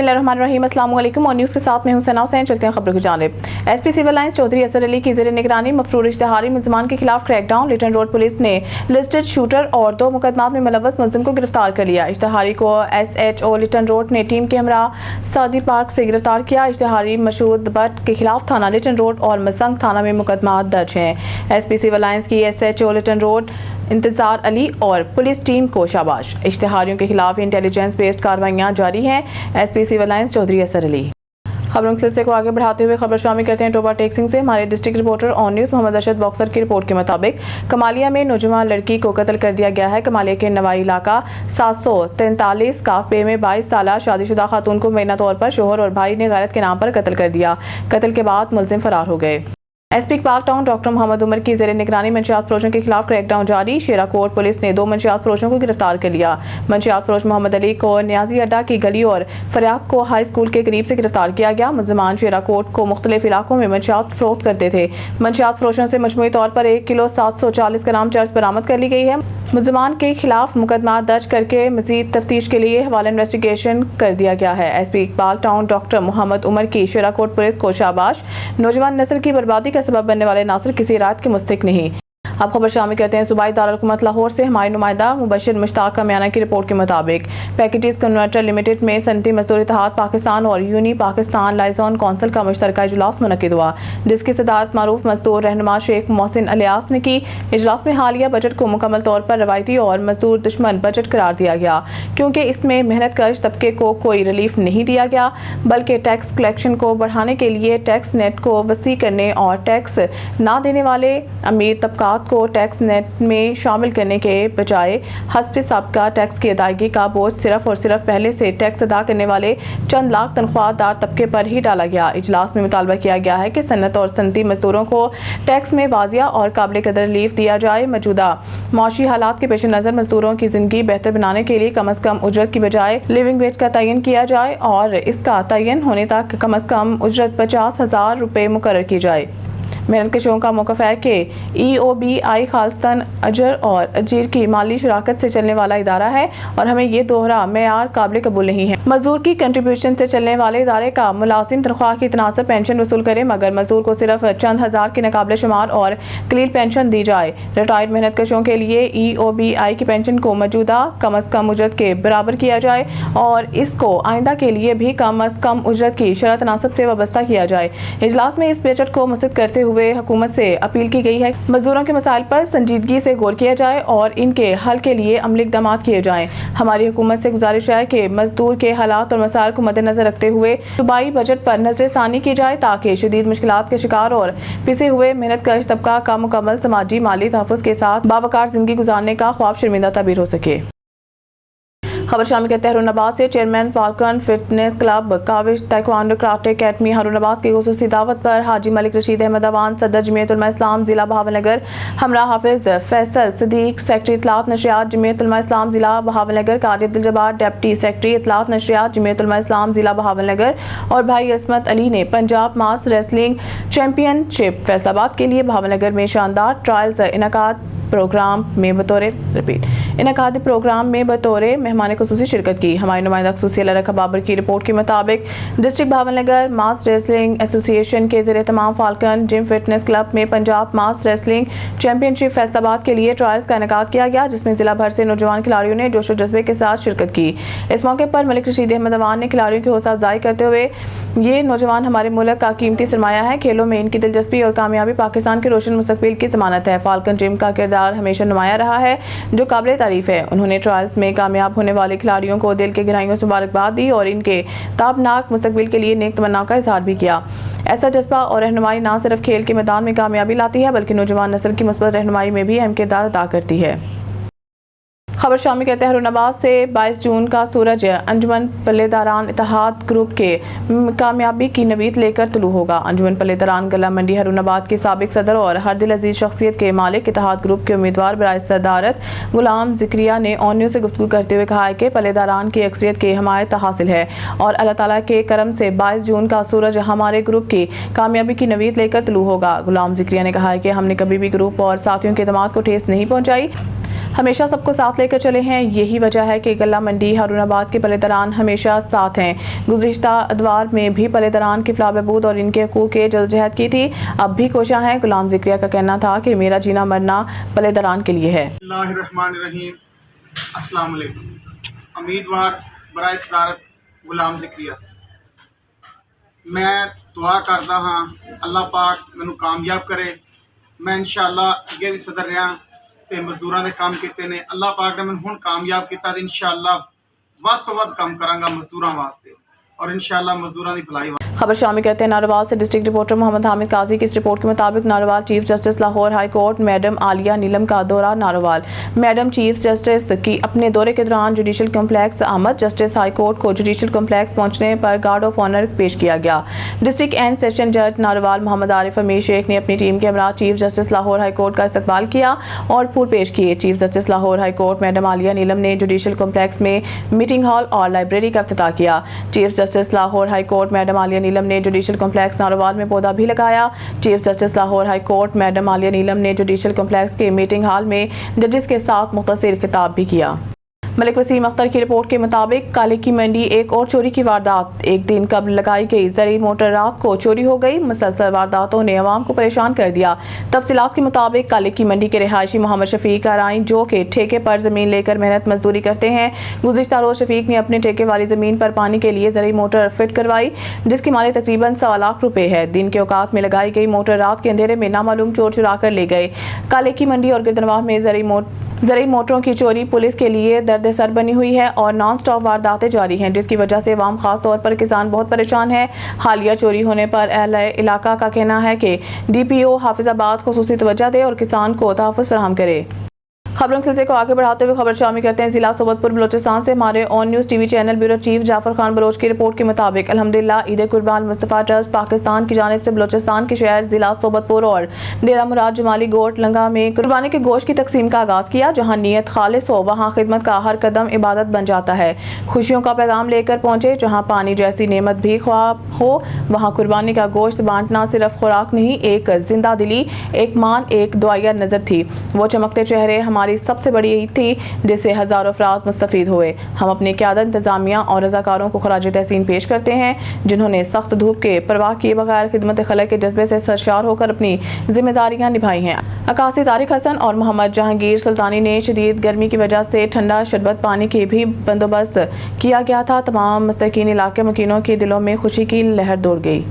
बिस्मिल्लाहिर्रहमानिर्रहीम। अस्सलाम वालेकुम और न्यूज़ के साथ में हूं सना हुसैन। चलते हैं खबरों की जानिब। एसपी सिविल लाइंस चौधरी असर अली की ज़ेर निगरानी मफरूर इश्तिहारी मुलज़मान के खिलाफ क्रैकडाउन। लिटन रोड पुलिस ने लिस्टेड शूटर और 2 मुकदमात में मुलव्वस मुलज़िम को गिरफ्तार कर लिया। इश्तिहारी को SHO लिटन रोड ने टीम के हमरा सादी पार्क से गिरफ्तार किया। इश्तिहारी मशहूद भट्ट के खिलाफ थाना लिटन रोड और मसंग थाना में मुकदमा दर्ज हैं। एसपी सिविल लाइंस की SHO लिटन रोड इंतजार अली और पुलिस टीम को शाबाश। इश्तिहारियों के खिलाफ इंटेलिजेंस बेस्ड कार्रवाइयाँ जारी हैं। एसपी सिविल लाइंस चौधरी असर अली। खबरों के सिलसिले को आगे बढ़ाते हुए खबर शामिल करते हैं टोबा टेक्सिंग से। हमारे district reporter on news Mohammad Arshad boxer की रिपोर्ट के मुताबिक कमालिया में नौजवान लड़की को कत्ल कर दिया गया है। कमालिया के नवाई इलाका 743 काफे में 22 साल शादीशुदा खातून को मुबैना तौर पर शोहर और भाई ने गैरत के नाम पर कत्ल कर दिया। कत्ल के बाद मुलजिम फरार हो गए। SP Park Town doctor Mohammad Umar की ज़ेर निगरानी मंशियात फरोशों के खिलाफ क्रैकडाउन जारी। शेरा कोट पुलिस ने 2 मंशियात फरोशों को गिरफ्तार कर लिया। मंशियात फरोश मोहम्मद अली को न्याजी अड्डा की गली और फरियाद को हाई स्कूल के करीब से गिरफ्तार किया गया। मुलज़मान शेरा कोट को मुख्तलिफ इलाकों में मंशियात फरोख्त करते थे। मंशियात फरोशों से मजमूई तौर पर 1 किलो 740 ग्राम चर्स बरामद कर ली गई है। मुलज़मान के खिलाफ मुकदमा दर्ज करके मजीद तफ्तीश के लिए हवाला इन्वेस्टिगेशन कर दिया गया है। SP Iqbal town doctor Mohammad Umar की शेरा कोट पुलिस को शाबाश। नौजवान नस्ल की बर्बादी का सबब बनने वाले नासिर किसी रात के मुस्तहिक नहीं। अब खबर शामिल करते हैं सूबाई दारुल हुकूमत लाहौर से। हमारे नुमाइंदा मुबशिर मुश्ताक कामियाना की रिपोर्ट के मुताबिक पैकेजेस कन्वर्टर लिमिटेड में सनती मजदूर इत्तेहाद पाकिस्तान और यूनी पाकिस्तान लाइजॉन कौंसिल का मुश्तरका इजलास मुनक्किद हुआ, जिसकी सदारत मारूफ मजदूर रहनुमा शेख मोहसिन अलियास ने की। इजलास में हालिया बजट को मुकम्मल तौर पर रवायती और मजदूर दुश्मन बजट करार दिया गया, क्योंकि इसमें मेहनत कश तबके को कोई रिलीफ नहीं दिया गया, बल्कि टैक्स कलेक्शन को बढ़ाने के लिए टैक्स नेट को वसी करने और टैक्स ना देने वाले अमीर तबकात को टैक्स नेट में शामिल करने के बजाय हस्ब साबिका टैक्स की अदायगी का बोझ सिर्फ और सिर्फ पहले से टैक्स अदा करने वाले चंद लाख तनख्वाहदार तबके पर ही डाला गया। इजलास में मुतालबा किया गया है कि सन्नत और सनती मजदूरों को टैक्स में वाजिया और काबिल कदर रिलीफ दिया जाए। मौजूदा माशी हालात के पेश नज़र मजदूरों की जिंदगी बेहतर बनाने के लिए कम अज़ कम उजरत की बजाय लिविंग वेज का तयन किया जाए और इसका तयन होने तक कम अज़ कम उजरत 50,000 रुपये मुकर्रर की जाए। मेहनत कशों का मौक़िफ़ है कि EOBI खालिस्तान अजर और अजीर की माली शराकत से चलने वाला इदारा है और हमें ये दोहरा मेयार काबिल कबूल नहीं है। मजदूर की कंट्रीब्यूशन से चलने वाले इदारे का मुलाजिम तनख्वाह की तनासब पेंशन वसूल करे, मगर मजदूर को सिर्फ चंद हज़ार की नाकाबिल शुमार और कलील पेंशन दी जाए। रिटायर्ड मेहनत कशों के लिए EOBI की पेंशन को मौजूदा कम अज़ कम उजरत के बराबर किया जाए और इसको आइंदा के लिए भी कम अज़ कम उजरत की शरह तनासब से वाबस्ता किया जाए। इजलास में इस बजट को मुस्तरद करते हुए हुकूमत से अपील की गई है मजदूरों के मसाइल पर संजीदगी से गौर किया जाए और इनके हल के लिए अमली इक़दाम किए जाएं। हमारी हुकूमत से गुजारिश है कि मजदूर के हालात और मसाइल को मद्देनजर रखते हुए सूबाई बजट पर नजरसानी की जाए, ताकि शदीद मुश्किलात के शिकार और पिसे हुए मेहनत कश तबका का मुकम्मल समाजी माली तहफ़्फ़ुज़ के साथ बावकार जिंदगी गुजारने का ख्वाब शर्मिंदा ताबीर हो सके। खबर शामिल करते हैं हरुनाबाद से। Chairman falcon fitness club Kavish taekwondo karate academy Harunabad की खुसूसी दावत पर हाजी मलिक रशीद अहमद अवान सदर जमीयत उलमा इस्लाम जिला बहावलनगर, हमरा हाफिज फैसल सदीक सेक्रेटरी इत्तलात नशरियात जमीयत उलमा इस्लाम जिला बहावलनगर, कारी अब्दुल जब्बार डिप्टी सेक्रेटरी इत्तलात नशरियात जमीयत उलमा इस्लाम जिला बहावलनगर और भाई असमत अली ने पंजाब मास रेसलिंग चैंपियनशिप फैसलाबाद के लिए बहावलनगर में शानदार ट्रायल्स इनकाद प्रोग्राम में बतौर मेहमान खुसूसी शिरकत की। हमारे नुमाइंदा खुसूसी अल्लाह बाबर की रिपोर्ट के मुताबिक डिस्ट्रिक्ट बहावलनगर मास रेसलिंग एसोसिएशन के ज़ेर तमाम फाल्कन जिम फिटनेस क्लब में पंजाब मास रेसलिंग चैंपियनशिप फैसलाबाद के लिए ट्रायल्स का इनेकाद किया गया, जिसमें जिला भर से नौजवान खिलाड़ियों ने जोश व जज्बे के साथ शिरकत की। इस मौके पर मलिक रशीद अहमद अवान ने खिलाड़ियों की हौसला अफजाई करते हुए ये नौजवान हमारे मुल्क का कीमती सरमाया है, खेलों में इनकी दिलचस्पी और कामयाबी पाकिस्तान के रोशन मुस्तकबिल की ज़मानत है। फाल्कन जिम का किरदार हमेशा नुमाया रहा है, जो काबिल तारीफ है। उन्होंने ट्रायल्स में कामयाब होने वाले खिलाड़ियों को दिल के गहराइयों से मुबारकबाद दी और इनके ताबनाक मुस्तकबिल के लिए नेक तमन्नाओं का इजहार भी किया। ऐसा जज्बा और रहनुमाई न सिर्फ खेल के मैदान में कामयाबी लाती है, बल्कि नौजवान नस्ल की मुस्बत रहनुमाई में भी अहम किरदार अदा करती है। खबर शामिल कहते हैं हरुनाबाद से। 22 जून का सूरज अंजुमन पल्लेदारान इत्तेहाद ग्रुप के कामयाबी की नवीद लेकर तुलू होगा। अंजुमन पल्लेदारान गला मंडी हरुनाबाद के साबिक सदर और हर दिल अजीज शख्सियत के मालिक इत्तेहाद ग्रुप के उम्मीदवार बराए सदारत गुलाम जिक्रिया ने ऑन न्यूज़ से गुफ्तगू करते हुए कहा है कि पल्लेदारान की अक्सरियत की हमायत हासिल है और अल्लाह ताला के करम से 22 जून का सूरज हमारे ग्रुप की कामयाबी की नवीद लेकर तुलू होगा। गुलाम जिक्रिया ने कहा है कि हमने कभी भी ग्रुप और साथियों के एतमाद को ठेस नहीं पहुँचाई। ہمیشہ سب کو ساتھ لے کر چلے ہیں، یہی وجہ ہے کہ غلہ منڈی ہارون آباد کے پلےدران ہمیشہ ساتھ ہیں۔ گزشتہ ادوار میں بھی پلےدران کی فلاح بہبود اور ان کے حقوق کے جدوجہد کی تھی، اب بھی کوشاں ہیں۔ غلام ذکریہ کا کہنا تھا کہ میرا جینا مرنا پلےدران کے لیے ہے۔ اللہ الرحمن الرحیم۔ السلام علیکم۔ امیدوار برائے صدارت غلام ذکریہ، میں دعا کرتا ہاں اللہ پاک مینوں کامیاب کرے۔ میں انشاءاللہ اگے بھی صدر رہا تے مزدوراں دے کام کیتے نے، اللہ پاک نے مینوں ہن کامیاب کیتا تے انشاءاللہ ود تو ود کام کراں گا مزدوراں واسطے اور انشاءاللہ مزدوراں دی بھلائی۔ خبر شامل کہتے ہیں ناروال سے ڈسٹرکٹ رپورٹر محمد حامد قاضی کی اس رپورٹ کے مطابق Narowal chief justice Lahore high court madam Aliya Neelam کا دورہ ناروال۔ میڈم چیف جسٹس کی اپنے دورے کے دوران جوڈیشل کمپلیکس آمد، جسٹس ہائی کورٹ کو جوڈیشل کمپلیکس پہنچنے پر گارڈ آف آنر پیش کیا گیا۔ ڈسٹرکٹ اینڈ سیشن جج ناروال محمد عارف امیر شیخ نے اپنی ٹیم کے ہمراہ chief justice Lahore high court کا استقبال کیا اور پھول پیش کیے۔ Chief justice Lahore high court madam Aliya Neelam نے جوڈیشل کمپلیکس میں میٹنگ ہال اور لائبریری کا افتتاح کیا۔ Chief justice Lahore high court madam Aliya Neelam نے جوڈیشل کمپلیکس ناروال میں پودا بھی لگایا۔ Chief justice Lahore high court madam Aliya Neelam نے جوڈیشل کمپلیکس کے میٹنگ ہال میں ججز کے ساتھ مختصر خطاب بھی کیا۔ ملک وسیم اختر کی رپورٹ کے مطابق کالے کی منڈی ایک اور چوری کی واردات، ایک دن قبل لگائی گئی زرعی موٹر رات کو چوری ہو گئی۔ مسلسل وارداتوں نے عوام کو پریشان کر دیا۔ تفصیلات کے مطابق کالے کی منڈی کے رہائشی محمد شفیق ارائیں، جو کہ ٹھیکے پر زمین لے کر محنت مزدوری کرتے ہیں، گزشتہ روز شفیق نے اپنے ٹھیکے والی زمین پر پانی کے لیے زرعی موٹر فٹ کروائی، جس کی مالیت تقریباً 1.25 لاکھ روپے ہے۔ دن کے اوقات میں لگائی گئی موٹر رات کے اندھیرے میں نامعلوم چور چرا کر لے گئے۔ کالے کی منڈی اور گردنواہ میں زرعی موٹروں کی چوری پولیس کے لیے درد سر بنی ہوئی ہے اور نان سٹاپ وارداتیں جاری ہیں، جس کی وجہ سے عوام خاص طور پر کسان بہت پریشان ہے۔ حالیہ چوری ہونے پر اہل علاقہ کا کہنا ہے کہ ڈی پی او حافظ آباد خصوصی توجہ دے اور کسان کو تحفظ فراہم کرے۔ خبروں کے سلسلے کو آگے بڑھاتے ہوئے خبر شامل کرتے ہیں ضلع صوبت پور بلوچستان سے ہمارے Aan news TV channel bureau chief Jafar Khan Baloch کی رپورٹ کے مطابق الحمدللہ عید قربان مصطفیٰ ٹرسٹ پاکستان کی جانب سے بلوچستان کے شہر ضلع صوبت پور اور ڈیرہ مراد جمالی گوٹ لنگا میں قربانی کے گوشت کی تقسیم کا آغاز کیا۔ جہاں نیت خالص ہو وہاں خدمت کا ہر قدم عبادت بن جاتا ہے۔ خوشیوں کا پیغام لے کر پہنچے، جہاں پانی جیسی نعمت بھی خواب ہو وہاں قربانی کا گوشت بانٹنا صرف خوراک نہیں، ایک زندہ دلی، ایک مان، ایک دعائیہ نظر تھی۔ وہ چمکتے چہرے ہماری سب سے بڑی عید تھی جس سے ہزاروں افراد مستفید ہوئے۔ ہم اپنی قیادت، انتظامیہ اور رضاکاروں کو خراج تحسین پیش کرتے ہیں، جنہوں نے سخت دھوپ کے پرواہ کیے بغیر خدمت خلق کے جذبے سے سرشار ہو کر اپنی ذمہ داریاں نبھائی ہیں۔ عکاسی طارق حسن اور محمد جہانگیر سلطانی نے شدید گرمی کی وجہ سے ٹھنڈا شربت پانی کی بھی بندوبست کیا گیا تھا۔ تمام مستحقین علاقے مکینوں کے دلوں میں خوشی کی لہر دوڑ گئی۔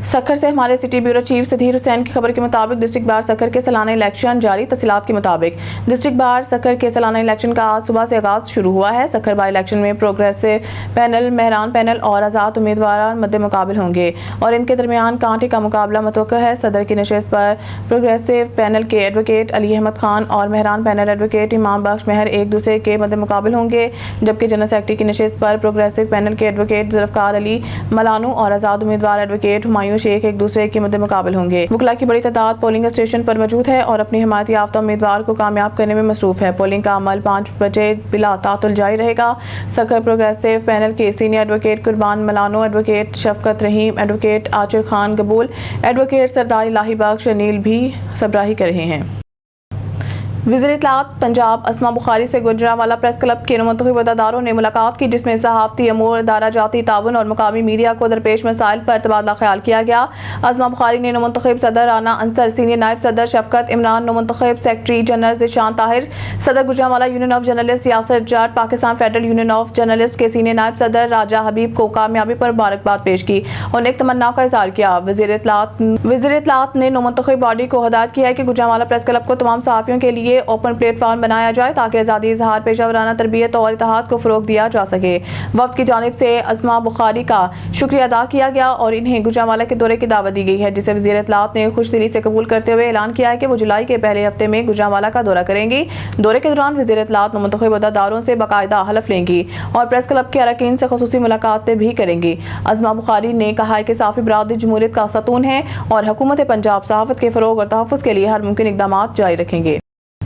سکھر سے ہمارے سٹی بیورو چیف سدھیر حسین کی خبر کے مطابق ڈسٹرکٹ بار سکھر کے سالانہ الیکشن جاری۔ تفصیلات کے مطابق ڈسٹرکٹ بار سکھر کے سالانہ الیکشن کا آج صبح سے آغاز شروع ہوا ہے۔ سکھر بائی الیکشن میں پروگریسو پینل، مہران پینل اور آزاد امیدوار مد مقابل ہوں گے اور ان کے درمیان کانٹے کا مقابلہ متوقع ہے۔ صدر کی نشست پر پروگریسو پینل کے ایڈوکیٹ علی احمد خان اور مہران پینل ایڈوکیٹ امام بخش مہر ایک دوسرے کے مد مقابل ہوں گے، جبکہ جنرل سیکرٹری کی نشست پر پروگریسو پینل کے ایڈوکیٹ ذوالفقار علی ملانو اور آزاد امیدوار ایڈوکیٹ ہمایوں شیخ ایک دوسرے کے مد مقابل ہوں گے۔ وکلاء کی بڑی تعداد پولنگ اسٹیشن پر موجود ہے اور اپنی حمایت یافتہ امیدوار کو کامیاب کرنے میں مصروف ہے۔ پولنگ کا عمل 5 بجے بلا تعطل جاری رہے گا۔ سکھر پروگریسو پینل کے سینئر ایڈوکیٹ قربان ملانو، ایڈوکیٹ شفقت رحیم، ایڈوکیٹ آچر خان قبول، ایڈوکیٹ سردار الہی بخش نیل بھی سربراہی کر رہے ہیں۔ وزیر اطلاعات پنجاب اسما بخاری سے گوجرانوالا پریس کلب کے منتخب عہدیداروں نے ملاقات کی، جس میں صحافتی امور، ادارہ جاتی تعاون اور مقامی میڈیا کو درپیش مسائل پر تبادلہ خیال کیا گیا۔ اسما بخاری نے منتخب صدر رانا انصر، سینئر نائب صدر شفقت عمران، منتخب سیکرٹری جنرل ذیشان طاہر، صدر Gujranwala union of journalist Yasir Jat, Pakistan federal union of journalist کے سینئر نائب صدر راجہ حبیب کو کامیابی پر مبارکباد پیش کی اور نیک تمناؤں کا اظہار کیا۔ وزیر اطلاعات نے منتخب باڈی کو ہدایت کی ہے کہ گوجرانوالا پریس کلب کو تمام صحافیوں کے لیے اوپن پلیٹ فارم بنایا جائے تاکہ آزادی اظہار، پیشہ ورانہ تربیت اور اتحاد کو فروغ دیا جا سکے۔ وفد کی جانب سے اسما بخاری کا شکریہ ادا کیا گیا اور انہیں گوجرانوالا کے دورے کی دعوت دی گئی ہے، جسے وزیر اطلاعات نے خوش دلی سے قبول کرتے ہوئے اعلان کیا ہے کہ وہ جولائی کے پہلے ہفتے میں گوجرانوالا کا دورہ کریں گی۔ دورے کے دوران وزیر اطلاعات منتخب عہدیداروں سے باقاعدہ حلف لیں گی اور پریس کلب کے اراکین سے خصوصی ملاقاتیں بھی کریں گی۔ اسما بخاری نے کہا ہے کہ صحافی برادری جمہوریت کا ستون ہے اور حکومت پنجاب صحافت کے فروغ اور تحفظ کے لیے ہر ممکن اقدامات جاری رکھیں گے۔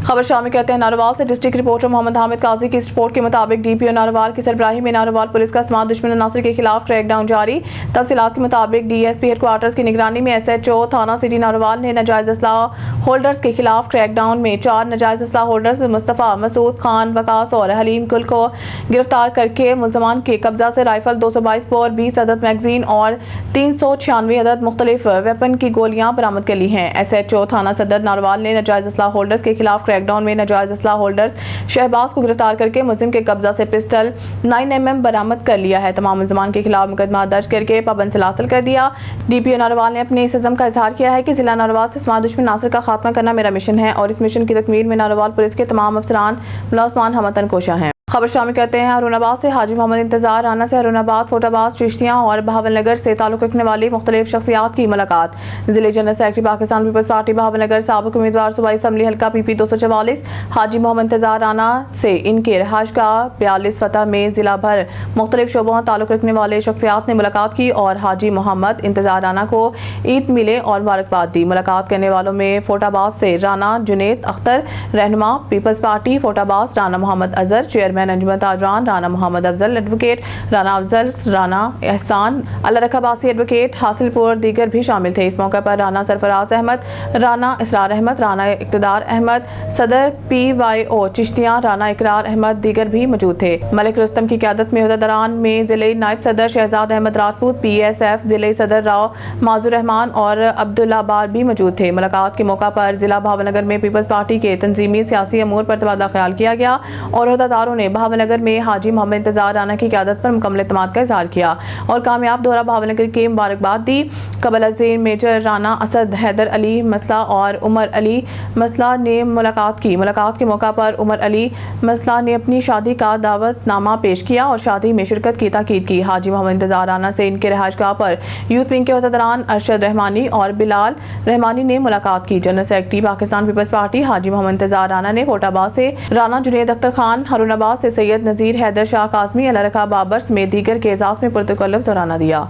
खबर शामिल कहते हैं नारोवाल से डिस्ट्रिक्ट रिपोर्टर मोहम्मद हामिद काजी की रिपोर्ट के मुताबिक डीपीओ नारोवाल की सरबराही में नारोवाल पुलिस का स्मार्ट दुश्मन नासिर के खिलाफ क्रैकडाउन जारी। तफसीलात के मुताबिक डीएसपी हेडक्वार्टर्स की निगरानी में एसएचओ थाना सिटी नारोवाल ने नाजायज असलाह होल्डर्स के खिलाफ क्रैकडाउन में 4 नाजायज असलाह होल्डर्स मुस्तफ़ा, मसूद खान, वकास और हलीम कुल को गिरफ्तार करके मुलजमान के कब्जा से राइफल 222 बोर, 20 अदद मैगजीन और 396 अदद मुख्तलिफ वेपन की गोलियां बरामद कर ली हैं। एसएचओ थाना सदर नारोवाल ने नाजायज असलाह होल्डर्स के खिलाफ क्रैकडाउन में नाजायज असलाह होल्डर्स शहबाज को गिरफ्तार करके मुलजिम के कब्जा से पिस्टल 9mm बरामद कर लिया है। तमाम मुलजमान के खिलाफ मुकदमा दर्ज करके पाबंद से हासिल कर दिया। डीपीओ नारोवाल ने अपने इस अज़म का इजहार किया है कि जिला नारोवाल से स्मार्ट दुश्मन नासिर का खात्मा करना मेरा मिशन है और इस मिशन की तकमील में नारोवाल पुलिस के तमाम अफसरान मुलाजमान हमतन कोशा हैं। खबर शामिल कहते हैं हरुणाबाद से हाजी मोहम्मद इंतजार, राना से हरुणाबाद, फोटाबाद, चिश्तियाँ और बहावलनगर से ताल्लुक़ रखने वाली मुख्तलिफ शख्सियात की मुलाकात। जिले जनरल सेक्रेटरी पाकिस्तान पीपल्स पार्टी बहावलनगर, साबिक़ उम्मीदवार सूबाई असम्बली हल्का PP 244 हाजी मोहम्मद इंतजार राना से इनके रहायश का 42 फतह में जिला भर मुख्तलिफ शोबों ताल्लुक़ रखने वाले शख्सियात ने मुलाकात की और हाजी मोहम्मद इंतजार राना को ईद मिले और मुबारकबाद दी। मुलाकात करने वालों में फोटाबाद से राना जुनेद अख्तर, रहनुमा पीपल्स पार्टी फोटाबाद राना मोहम्मद अजहर, चेयरमैन अंजुमन ताजरान राना मोहम्मद अफजल, एडवोकेट राना अफजल, राना एहसान, अल्लाह रखा बासी एडवोकेट हासिलपुर दीगर भी शामिल थे। इस मौके पर राना सरफराज अहमद, राना इसरार अहमद, राना इक़्तिदार अहमद, सदर PYO चिश्तियाँ राना इकरार अहमद दीगर भी मौजूद थे। मलिक रुस्तम की क़यादत में अहदेदारान में ज़िले नायब सदर शहजाद अहमद राजपूत, PSF ज़िले सदर राव माजुर रहमान और अब्दुल्ला बार भी मौजूद थे। मुलाकात के मौका पर जिला बहावलनगर में पीपल्स पार्टी के तंजीमी सियासी अमूर पर तबादला ख्याल किया गया और अहदेदारों ने बहावलनगर में हाजी मोहम्मद इंतजार राना की क़यादत पर मुकम्मल एतमाद का इजहार किया और कामयाब दौरा बहावलनगर की मुबारकबाद दी। कबल अज़ीम मेजर राना असद, हैदर अली मसला और उमर अली मसला ने मुलाकात की। मुलाकात के मौका पर उमर अली मसला ने अपनी शादी का दावतनामा पेश किया और शादी में शिरकत की ताकीद की। हाजी मोहम्मद इंतजार राना से इनके रहायशगाह पर यूथ विंग के अहदेदारान अरशद रहमानी और बिलाल रहमानी ने मुलाकात की। जनरल सेक्रेटरी पाकिस्तान पीपल्स पार्टी हाजी मोहम्मद इंतजार राना ने फोटाबाद से राना जुनेद अख्तर खान, हरुणाबाद से सैयद नज़ीर हैदर शाह काज़मी, अल्लाह रखा बाबर समेत दीगर के एजाज़ में पुरतकल्लुफ़ ज़राना दिया।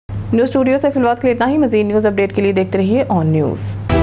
न्यूज़ स्टूडियो से फिलहाल के लिए इतना ही। मज़ीद न्यूज़ अपडेट के लिए देखते रहिए ऑन न्यूज़।